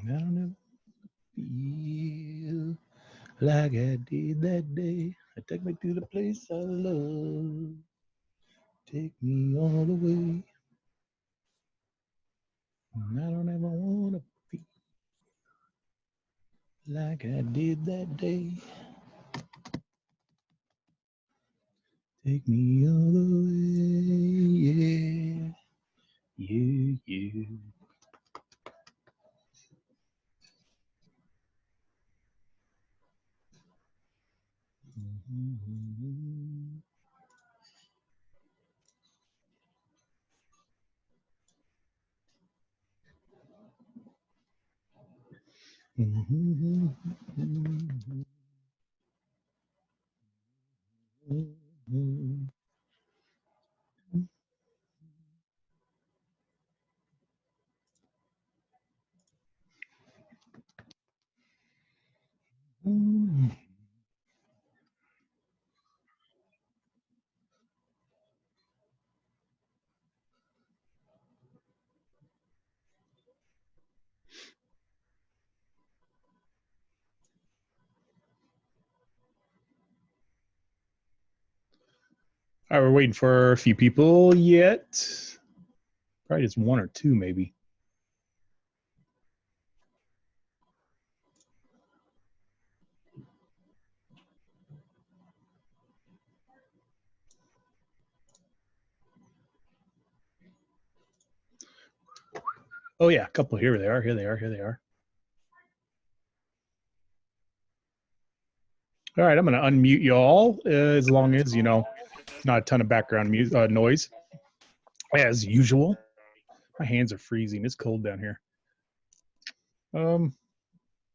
I don't ever feel like I did that day. Take me to the place I love. Take me all the way. I don't ever wanna feel like I did that day. Take me all the way. Yeah, yeah, yeah. Mhm. Mhm. Mhm. Mhm. All right, we're waiting for a few people yet. Probably just one or two, maybe. Oh yeah, a couple. Here they are. Here they are. Here they are. All right, I'm going to unmute you all as long as not a ton of background noise, as usual. My hands are freezing. It's cold down here. I'm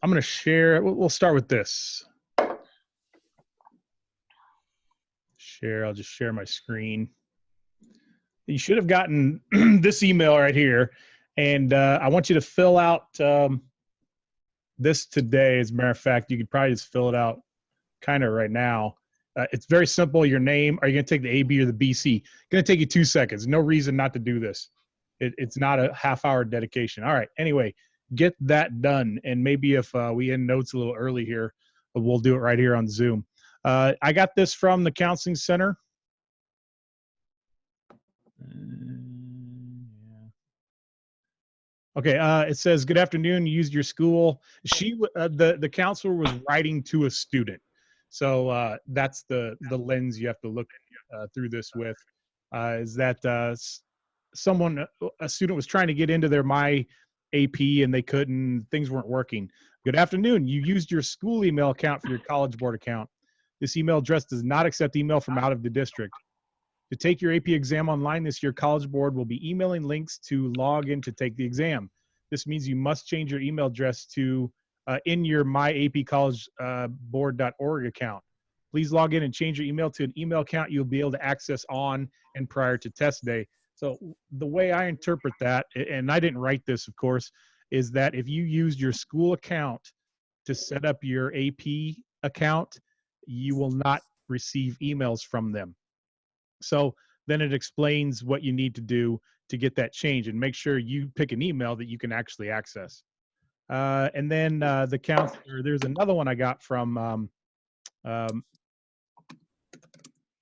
going to share. We'll start with this. Share. I'll just share my screen. You should have gotten this email right here, and I want you to fill out this today. As a matter of fact, you could probably just fill it out kind of right now. It's very simple. Your name. Are you going to take the A, B, or the BC? Going to take you 2 seconds. No reason not to do this. It's not a half-hour dedication. All right. Anyway, get that done. And maybe if we end notes a little early here, we'll do it right here on Zoom. I got this from the counseling center. Okay, it says, "Good afternoon. You used your school." The counselor was writing to a student, so that's the lens you have to look through this with. Is that a student was trying to get into their My AP and they couldn't. Things weren't working. Good afternoon. You used your school email account for your College Board account. This email address does not accept email from out of the district. To take your AP exam online this year, College Board will be emailing links to log in to take the exam. This means you must change your email address to in your myapcollegeboard.org account. Please log in and change your email to an email account you'll be able to access on and prior to test day. So the way I interpret that, and I didn't write this, of course, is that if you used your school account to set up your AP account, you will not receive emails from them. So then it explains what you need to do to get that change and make sure you pick an email that you can actually access. And then the counselor, there's another one I got from, um,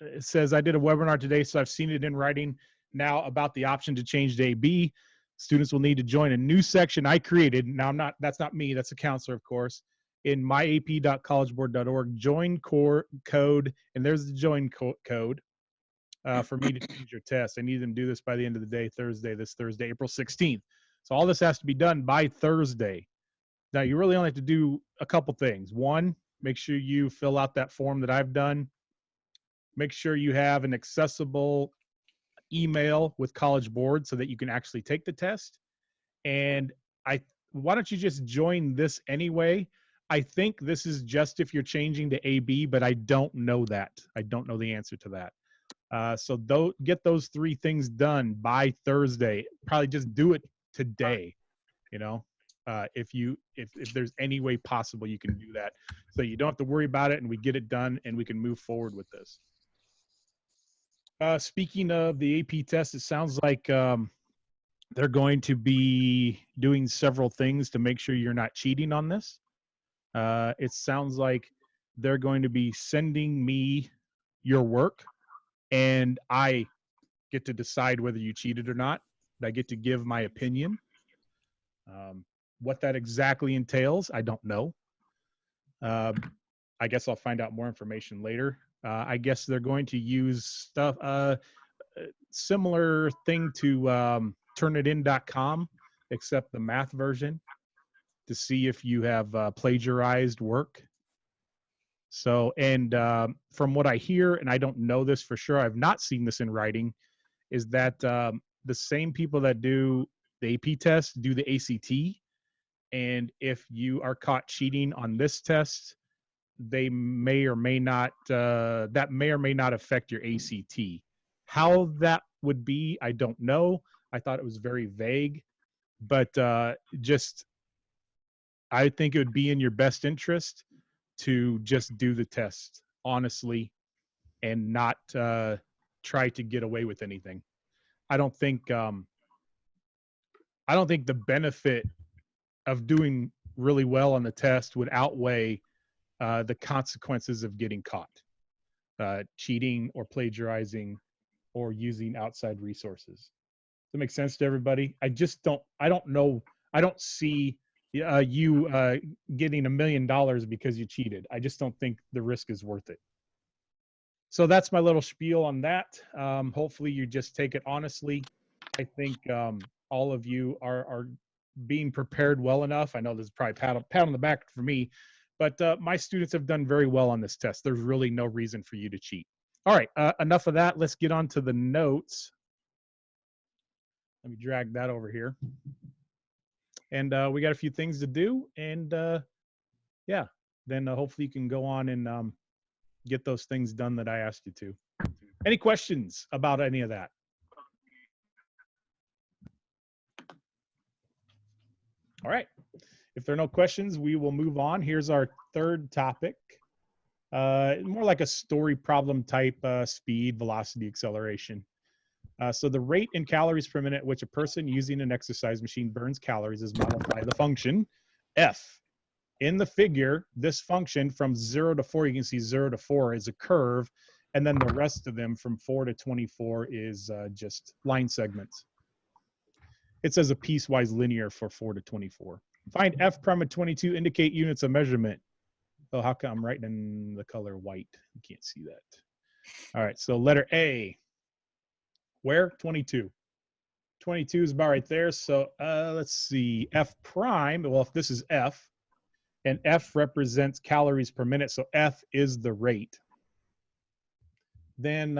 it says, "I did a webinar today, so I've seen it in writing now about the option to change to AB. Students will need to join a new section I created." Now, that's not me, that's the counselor, of course. In myap.collegeboard.org, join core code, and there's the join code. For me to change your test. I need them to do this by the end of the day, this Thursday, April 16th. So all this has to be done by Thursday. Now, you really only have to do a couple things. One, make sure you fill out that form that I've done. Make sure you have an accessible email with College Board so that you can actually take the test. And why don't you just join this anyway? I think this is just if you're changing to AB, but I don't know that. I don't know the answer to that. So get those 3 things done by Thursday. Probably just do it today. You know, if there's any way possible you can do that, so you don't have to worry about it, and we get it done, and we can move forward with this. Speaking of the AP test, it sounds like They're going to be doing several things to make sure you're not cheating on this. It sounds like they're going to be sending me your work, and I get to decide whether you cheated or not. I get to give my opinion. What that exactly entails, I don't know. I guess I'll find out more information later. I guess they're going to use stuff, similar thing to Turnitin.com, except the math version, to see if you have plagiarized work. So, and from what I hear, and I don't know this for sure, I've not seen this in writing, is that the same people that do the AP test do the ACT. And if you are caught cheating on this test, they may or may not, that may or may not affect your ACT. How that would be, I don't know. I thought it was very vague, but just, I think it would be in your best interest to just do the test honestly and not try to get away with anything. I don't think the benefit of doing really well on the test would outweigh the consequences of getting caught, cheating or plagiarizing or using outside resources. Does that make sense to everybody? I don't know. I don't see you getting $1 million because you cheated. I just don't think the risk is worth it. So that's my little spiel on that. Hopefully you just take it honestly. I think all of you are being prepared well enough. I know this is probably pat on the back for me, but my students have done very well on this test. There's really no reason for you to cheat. All right, enough of that. Let's get on to the notes. Let me drag that over here. And we got a few things to do. And yeah, then hopefully you can go on and get those things done that I asked you to. Any questions about any of that? All right. If there are no questions, we will move on. Here's our third topic. More like a story problem type, speed, velocity, acceleration. So the rate in calories per minute at which a person using an exercise machine burns calories is modeled by the function f. In the figure, this function from 0 to 4, you can see 0 to 4 is a curve, and then the rest of them from 4 to 24 is just line segments. It says a piecewise linear for 4 to 24. Find f prime of 22, indicate units of measurement. Oh, how come I'm writing in the color white? You can't see that. All right, so letter A. Where? 22. 22 is about right there. So let's see. F prime, well, if this is F, and F represents calories per minute, so F is the rate. Then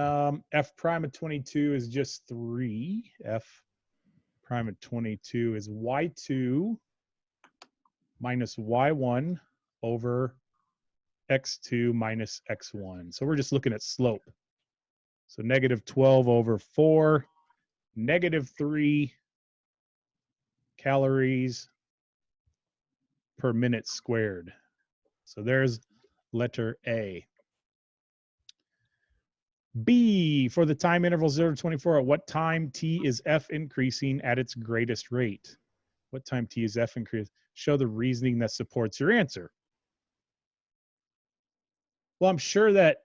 F prime of 22 is just 3. F prime of 22 is Y2 minus Y1 over X2 minus X1. So we're just looking at slope. So negative 12 over 4, negative 3 calories per minute squared. So there's letter A. B, for the time interval 0 to 24, at what time t is f increasing at its greatest rate? What time t is f increasing? Show the reasoning that supports your answer. Well, I'm sure that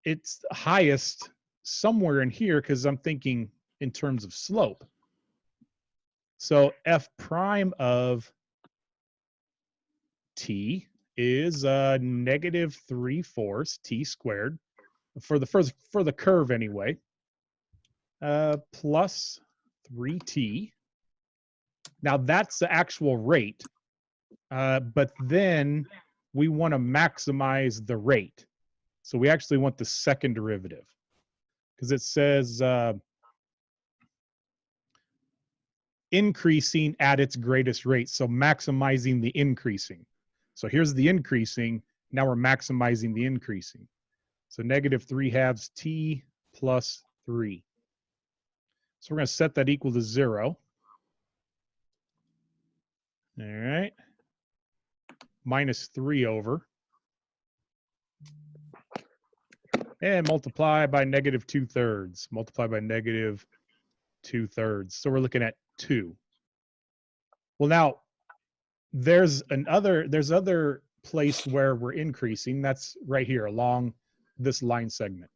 it's highest somewhere in here because I'm thinking in terms of slope. So f prime of t is negative 3/4 t squared for the curve anyway, plus 3t. Now that's the actual rate, but then we want to maximize the rate. So we actually want the second derivative because it says increasing at its greatest rate. So maximizing the increasing. So here's the increasing. Now we're maximizing the increasing. So negative 3/2 t plus 3. So we're going to set that equal to 0. All right. Minus 3 over. And multiply by negative 2/3. Multiply by negative 2/3. So we're looking at 2. Well, now there's other place where we're increasing. That's right here along this line segment.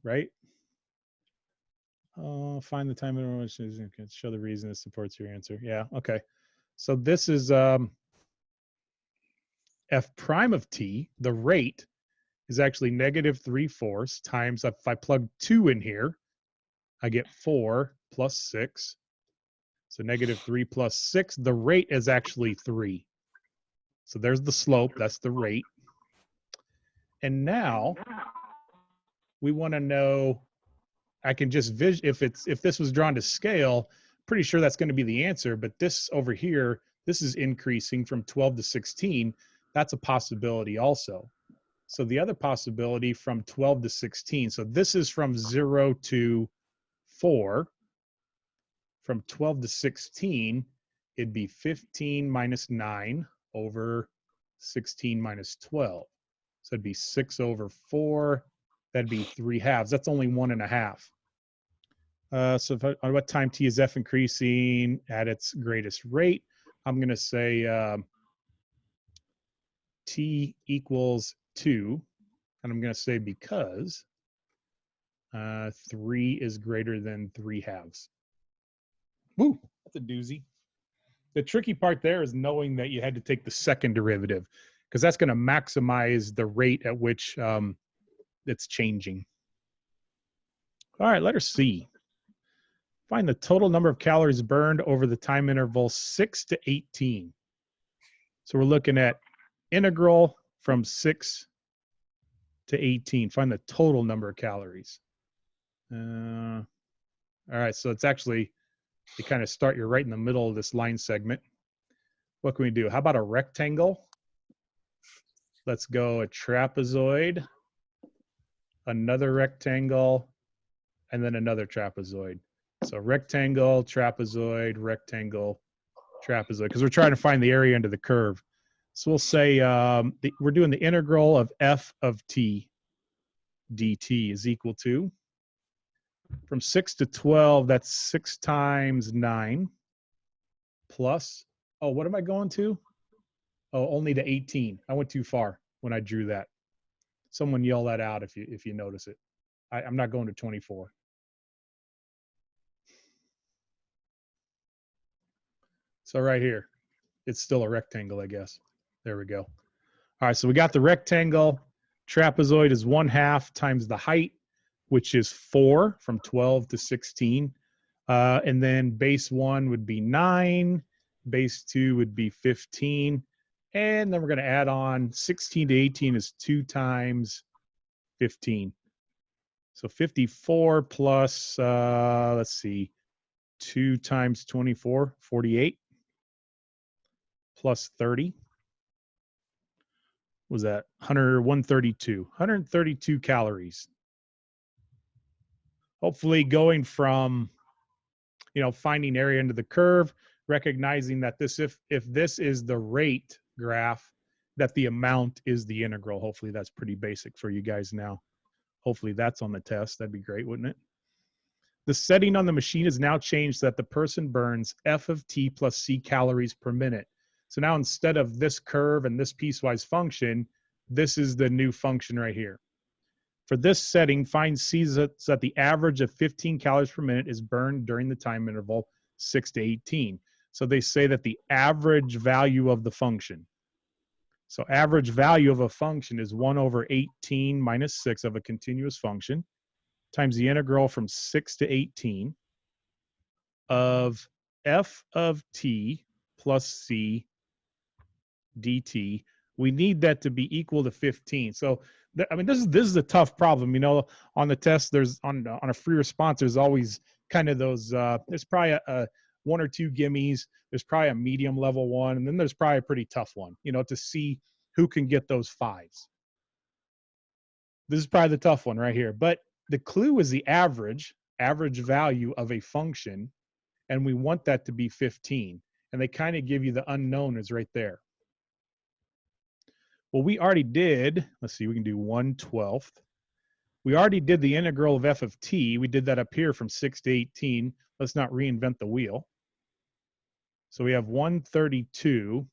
Right? Find the time interval which is show the reason that supports your answer. Yeah, okay. So this is f prime of t. The rate is actually -3/4 times, if I plug 2 in here, I get 4 plus 6. So -3 plus 6. The rate is actually 3. So there's the slope. That's the rate. And now we want to know, I can just if this was drawn to scale, pretty sure that's going to be the answer. But this over here, this is increasing from 12 to 16. That's a possibility also. So the other possibility from 12 to 16. So this is from 0 to 4. From 12 to 16, it'd be 15 minus 9 over 16 minus 12. So it'd be 6 over 4. That'd be 3/2. That's only 1.5. So on what time t is f increasing at its greatest rate, I'm going to say t equals 2. And I'm going to say because 3 is greater than 3/2. Woo, that's a doozy. The tricky part there is knowing that you had to take the second derivative, because that's going to maximize the rate at which it's changing. All right, letter C. Find the total number of calories burned over the time interval 6 to 18. So we're looking at integral from 6 to 18. Find the total number of calories. All right, so it's actually, you kind of start, you're right in the middle of this line segment. What can we do? How about a rectangle? Let's go a trapezoid, another rectangle, and then another trapezoid. So rectangle, trapezoid, rectangle, trapezoid, because we're trying to find the area under the curve. So we'll say we're doing the integral of f of t dt is equal to, from 6 to 12, that's 6 times 9 plus, oh, what am I going to? Oh, only to 18. I went too far when I drew that. Someone yell that out if you notice it. I'm not going to 24. So right here, it's still a rectangle, I guess. There we go. All right, so we got the rectangle. Trapezoid is 1/2 times the height, which is 4 from 12 to 16. And then base 1 would be 9. Base 2 would be 15. And then we're going to add on 16 to 18 is 2 times 15. So 54 plus, let's see, 2 times 24, 48. Plus 30. Was that 132 calories. Hopefully going from, finding area under the curve, recognizing that if this is the rate graph, that the amount is the integral. Hopefully that's pretty basic for you guys now. Hopefully that's on the test. That'd be great, wouldn't it? The setting on the machine is now changed so that the person burns f of t plus c calories per minute. So now instead of this curve and this piecewise function, this is the new function right here. For this setting, find c so that the average of 15 calories per minute is burned during the time interval 6 to 18. So they say that the average value of the function. So average value of a function is 1 over 18 minus 6 of a continuous function times the integral from 6 to 18 of f of t plus c dt. We need that to be equal to 15. So, I mean, this is a tough problem. On the test, there's on a free response, there's always kind of those. There's probably a 1 or 2 gimmies. There's probably a medium level one, and then there's probably a pretty tough one. To see who can get those 5s. This is probably the tough one right here. But the clue is the average value of a function, and we want that to be 15. And they kind of give you the unknown is right there. Well, we already did, let's see, we can do 1/12. We already did the integral of f of t. We did that up here from 6 to 18. Let's not reinvent the wheel. So we have 132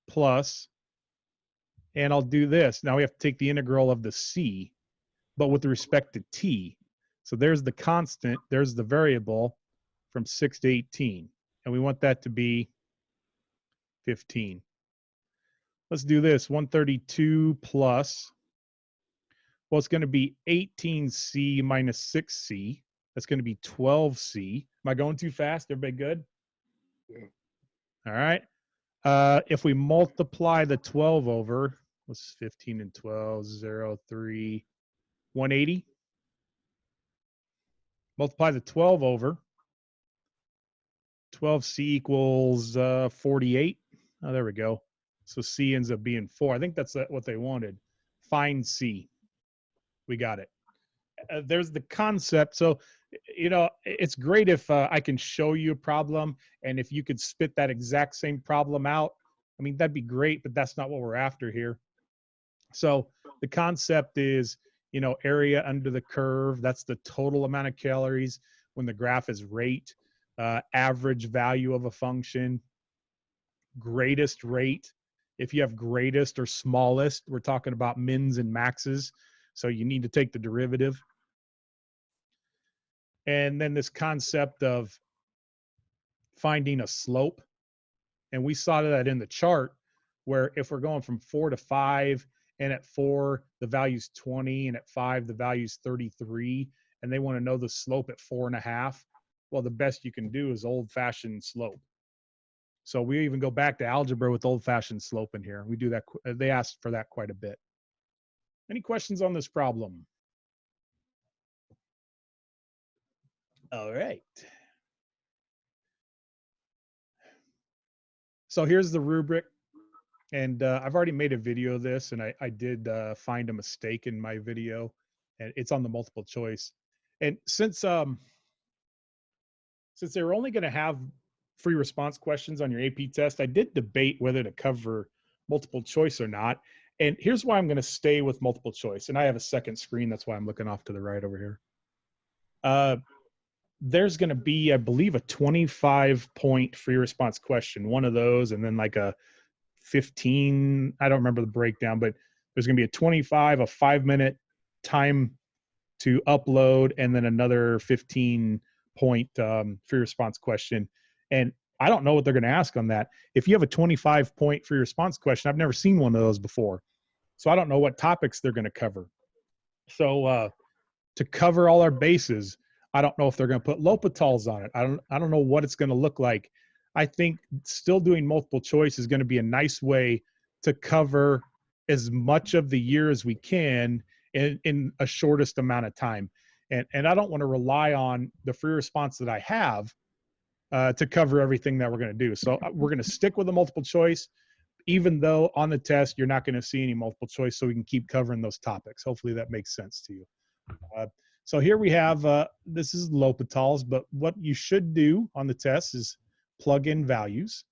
plus, and I'll do this. Now we have to take the integral of the c, but with respect to t. So there's the constant, there's the variable from 6 to 18. And we want that to be 15. Let's do this. 132 plus, well, it's going to be 18c minus 6c. That's going to be 12c. Am I going too fast? Everybody good? Yeah. All right. If we multiply the 12 over, what's 15 and 12? 0, 3, 180. Multiply the 12 over. 12c equals 48. Oh, there we go. So c ends up being 4. I think that's what they wanted. Find c. We got it. There's the concept. So, you know, it's great if I can show you a problem, and if you could spit that exact same problem out, I mean, that'd be great, but that's not what we're after here. So the concept is, you know, area under the curve. That's the total amount of calories when the graph is rate, average value of a function, greatest rate. If you have greatest or smallest, we're talking about mins and maxes. So you need to take the derivative. And then this concept of finding a slope. And we saw that in the chart where if we're going from 4 to 5, and at 4, the value's 20, and at 5, the value's 33, and they want to know the slope at 4.5, well, the best you can do is old-fashioned slope. So we even go back to algebra with old-fashioned slope in here. We do that. They asked for that quite a bit. Any questions on this problem? All right. So here's the rubric. And I've already made a video of this, and I did find a mistake in my video, and it's on the multiple choice. And since they were only going to have free response questions on your AP test, I did debate whether to cover multiple choice or not. And here's why I'm going to stay with multiple choice. And I have a second screen. That's why I'm looking off to the right over here. There's going to be, I believe, a 25-point free response question, one of those, and then like a 15, I don't remember the breakdown, but there's going to be a 25, a 5-minute time to upload, and then another 15-point free response question. And I don't know what they're going to ask on that. If you have a 25-point free response question, I've never seen one of those before. So I don't know what topics they're going to cover. So to cover all our bases, I don't know if they're going to put L'Hopital's on it. I don't know what it's going to look like. I think still doing multiple choice is going to be a nice way to cover as much of the year as we can in a shortest amount of time. And I don't want to rely on the free response that I have to cover everything that we're going to do. So we're going to stick with the multiple choice, even though on the test, you're not going to see any multiple choice, so we can keep covering those topics. Hopefully that makes sense to you. So here we have, this is L'Hopital's, but what you should do on the test is plug in values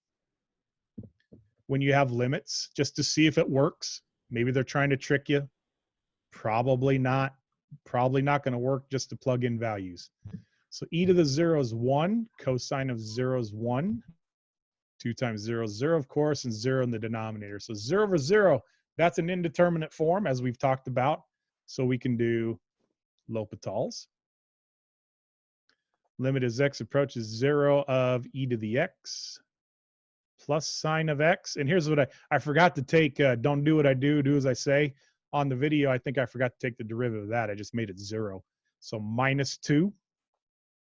when you have limits, just to see if it works. Maybe they're trying to trick you. Probably not. Probably not going to work just to plug in values. So e to the 0 is 1. Cosine of 0 is 1. 2 times 0 is 0, of course, and 0 in the denominator. So 0 over 0, that's an indeterminate form, as we've talked about. So we can do L'Hopital's. Limit as x approaches 0 of e to the x plus sine of x. And here's what I forgot to take, don't do what I do, do as I say. On the video, I think I forgot to take the derivative of that. I just made it 0. So minus 2.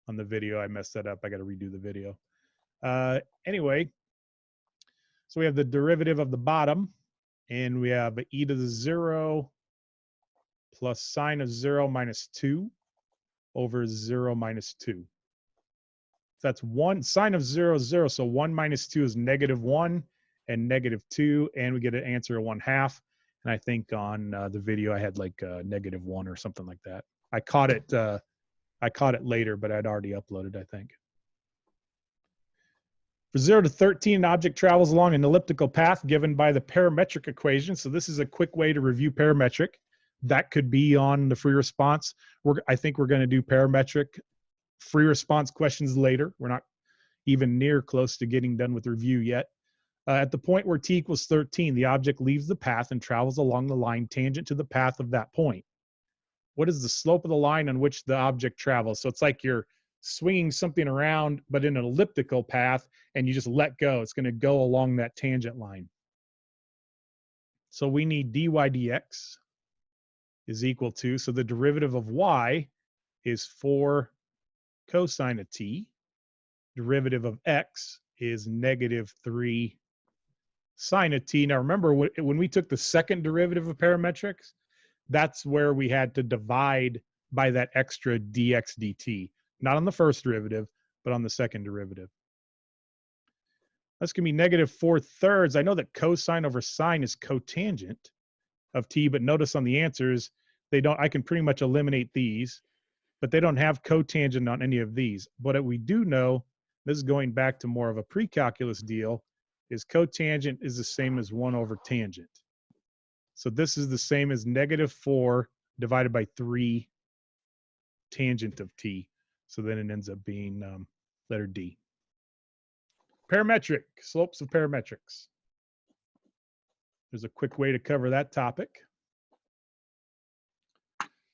On the video, I messed that up. I got to redo the video. Anyway, so we have the derivative of the bottom, and we have e to the 0 plus sine of 0 minus 2 over 0 minus 2. So that's 1. Sine of 0 is 0, so 1 minus 2 is negative 1 and negative 2, and we get an answer of 1/2. And I think on the video I had like negative 1 or something like that. I caught it later, but I'd already uploaded, I think. For 0 to 13, an object travels along an elliptical path given by the parametric equation. So this is a quick way to review parametric. That could be on the free response. I think we're going to do parametric free response questions later. We're not even near close to getting done with review yet. At the point where t equals 13, the object leaves the path and travels along the line tangent to the path of that point. What is the slope of the line on which the object travels? So it's like you're swinging something around, but in an elliptical path, and you just let go. It's going to go along that tangent line. So we need dy dx is equal to, so the derivative of y is 4 cosine of t. Derivative of x is negative 3 sine of t. Now remember, when we took the second derivative of parametrics, that's where we had to divide by that extra dx dt. Not on the first derivative, but on the second derivative. That's going to be negative 4/3. I know that cosine over sine is cotangent of t, but notice on the answers, they don't. I can pretty much eliminate these, but they don't have cotangent on any of these. But we do know, this is going back to more of a pre-calculus deal, is cotangent is the same as 1 over tangent. So this is the same as negative 4 divided by 3 tangent of t. So then it ends up being letter D. Parametric, slopes of parametrics. There's a quick way to cover that topic.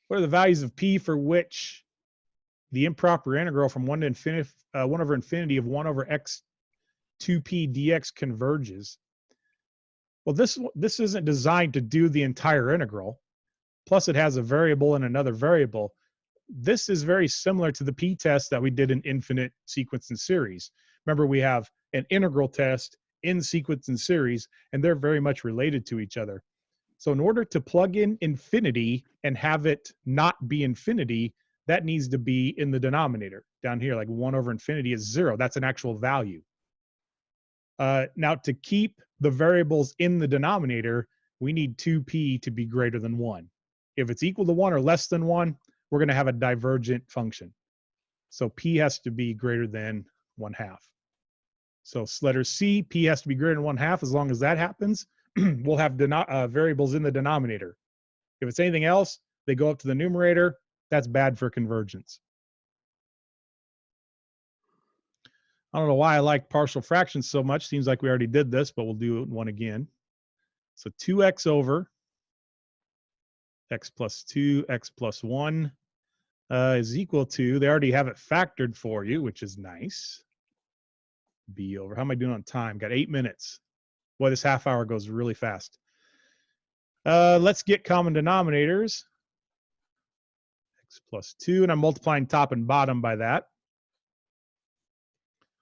What are the values of p for which the improper integral from 1 to infinity, 1 over infinity of 1 over x 2p dx converges? Well, this isn't designed to do the entire integral. Plus, it has a variable and another variable. This is very similar to the p-test that we did in infinite sequence and series. Remember, we have an integral test in sequence and series, and they're very much related to each other. So in order to plug in infinity and have it not be infinity, that needs to be in the denominator. Down here, like 1 over infinity is 0. That's an actual value. Now, to keep the variables in the denominator, we need 2p to be greater than 1. If it's equal to 1 or less than 1, we're going to have a divergent function. So p has to be greater than 1/2. So letter C, p has to be greater than 1/2. As long as that happens, we'll have variables in the denominator. If it's anything else, they go up to the numerator. That's bad for convergence. I don't know why I like partial fractions so much. Seems like we already did this, but we'll do one again. So 2x over x plus 2, x plus 1 is equal to, they already have it factored for you, which is nice. B over, how am I doing on time? Got 8 minutes. Boy, this half hour goes really fast. Let's get common denominators. X plus 2, and I'm multiplying top and bottom by that.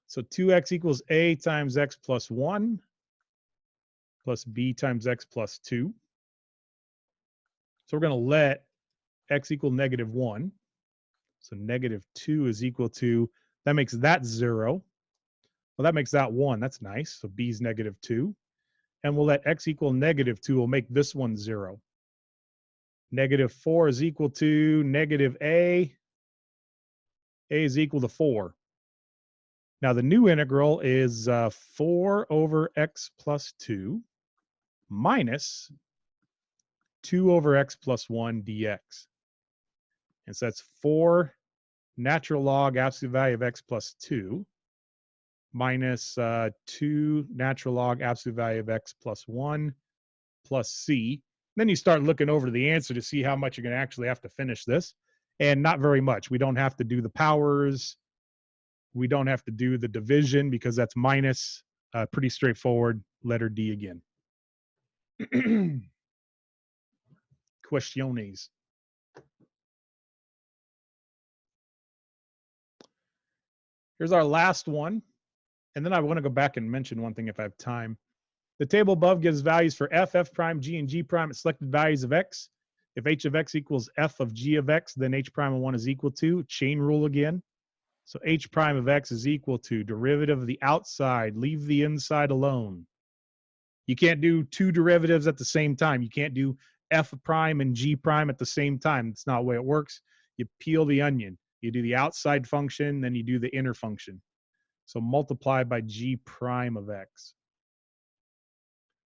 So 2x equals a times x plus 1 plus b times x plus 2. So we're going to let x equal negative 1. So negative 2 is equal to, that makes that 0. Well, that makes that 1. That's nice. So b is negative 2. And we'll let x equal negative 2. We'll make this one 0. Negative 4 is equal to negative a. A is equal to 4. Now the new integral is 4 over x plus 2 minus 2 over x plus 1 dx. And so that's 4 natural log absolute value of x plus 2 minus 2 natural log absolute value of x plus 1 plus c. Then you start looking over the answer to see how much you're going to actually have to finish this. And not very much. We don't have to do the powers. We don't have to do the division because that's minus. Pretty straightforward. Letter D again. Questiones. Here's our last one. And then I want to go back and mention one thing if I have time. The table above gives values for f, f prime, g, and g prime at selected values of x. If h of x equals f of g of x, then h prime of 1 is equal to, chain rule again. So h prime of x is equal to derivative of the outside, leave the inside alone. You can't do two derivatives at the same time. You can't do f prime and g prime at the same time. That's not the way it works. You peel the onion. You do the outside function, then you do the inner function. So multiply by g prime of x.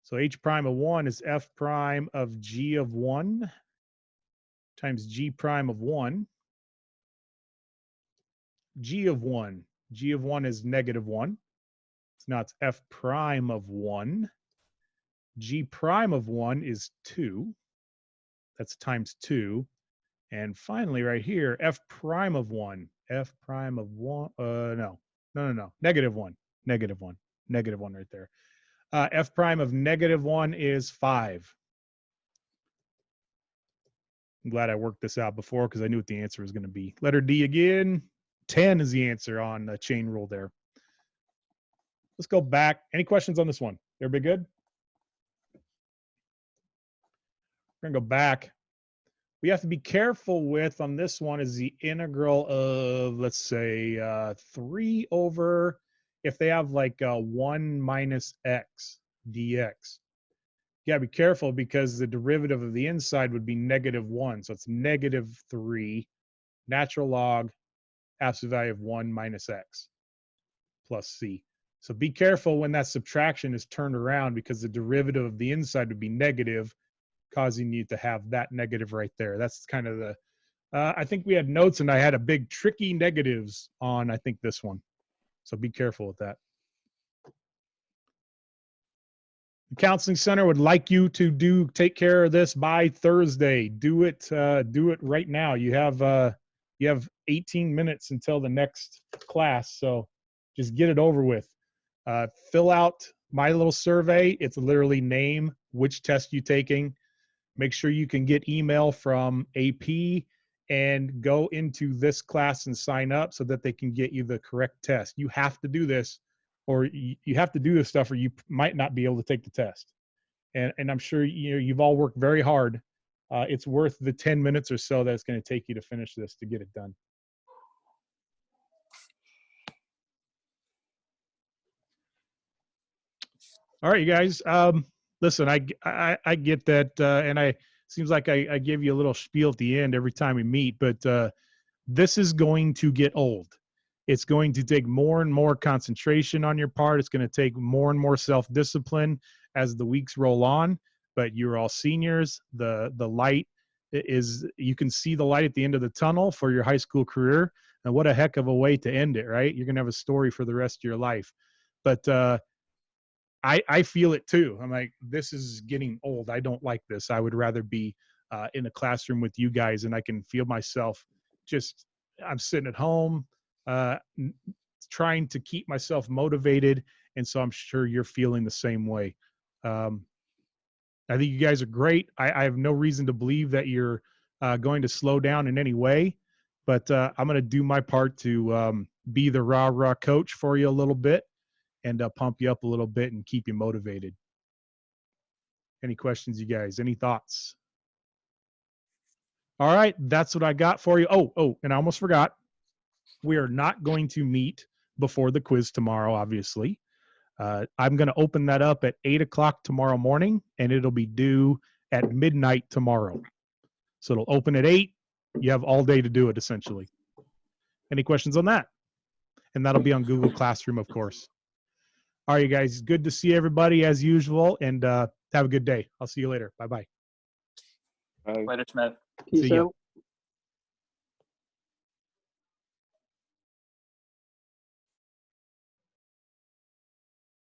So h prime of 1 is f prime of g of 1 times g prime of 1. G of 1. G of 1 is negative 1. So now it's f prime of 1. G prime of 1 is 2. That's times 2. And finally, right here, f prime of 1. F prime of 1. No. Negative 1. Negative 1. Negative 1 right there. F prime of negative 1 is 5. I'm glad I worked this out before because I knew what the answer was going to be. Letter D again. 10 is the answer on the chain rule there. Let's go back. Any questions on this one? Everybody good? We're going to go back. We have to be careful with on this one is the integral of, let's say, 3 over, if they have like 1 minus x dx. You got to be careful because the derivative of the inside would be negative 1. So it's negative 3 natural log absolute value of 1 minus x plus c. So be careful when that subtraction is turned around because the derivative of the inside would be negative, causing you to have that negative right there. That's kind of the, I think we had notes and I had a big tricky negatives on, I think this one. So be careful with that. The counseling center would like you to take care of this by Thursday. Do it right now. You have 18 minutes until the next class. So just get it over with. Fill out my little survey. It's literally name, which test you're taking. Make sure you can get email from AP and go into this class and sign up so that they can get you the correct test. You have to do this, or you have to do this stuff, or you might not be able to take the test. And I'm sure you've all worked very hard. It's worth the 10 minutes or so that it's going to take you to finish this to get it done. All right, you guys. Listen, I get that, and seems like I give you a little spiel at the end every time we meet, but this is going to get old. It's going to take more and more concentration on your part. It's going to take more and more self-discipline as the weeks roll on. But you're all seniors. The light is, you can see the light at the end of the tunnel for your high school career. And what a heck of a way to end it, right? You're going to have a story for the rest of your life. But I feel it too. I'm like, this is getting old. I don't like this. I would rather be in a classroom with you guys, and I can feel myself just, I'm sitting at home trying to keep myself motivated. And so I'm sure you're feeling the same way. I think you guys are great. I have no reason to believe that you're going to slow down in any way, but I'm going to do my part to be the rah-rah coach for you a little bit and pump you up a little bit and keep you motivated. Any questions, you guys? Any thoughts? All right, that's what I got for you. Oh, and I almost forgot. We are not going to meet before the quiz tomorrow, obviously. I'm going to open that up at 8 o'clock tomorrow morning, and it'll be due at midnight tomorrow. So it'll open at 8. You have all day to do it, essentially. Any questions on that? And that'll be on Google Classroom, of course. All right, you guys, good to see everybody as usual, and have a good day. I'll see you later. Bye-bye. Later, Smith. See you.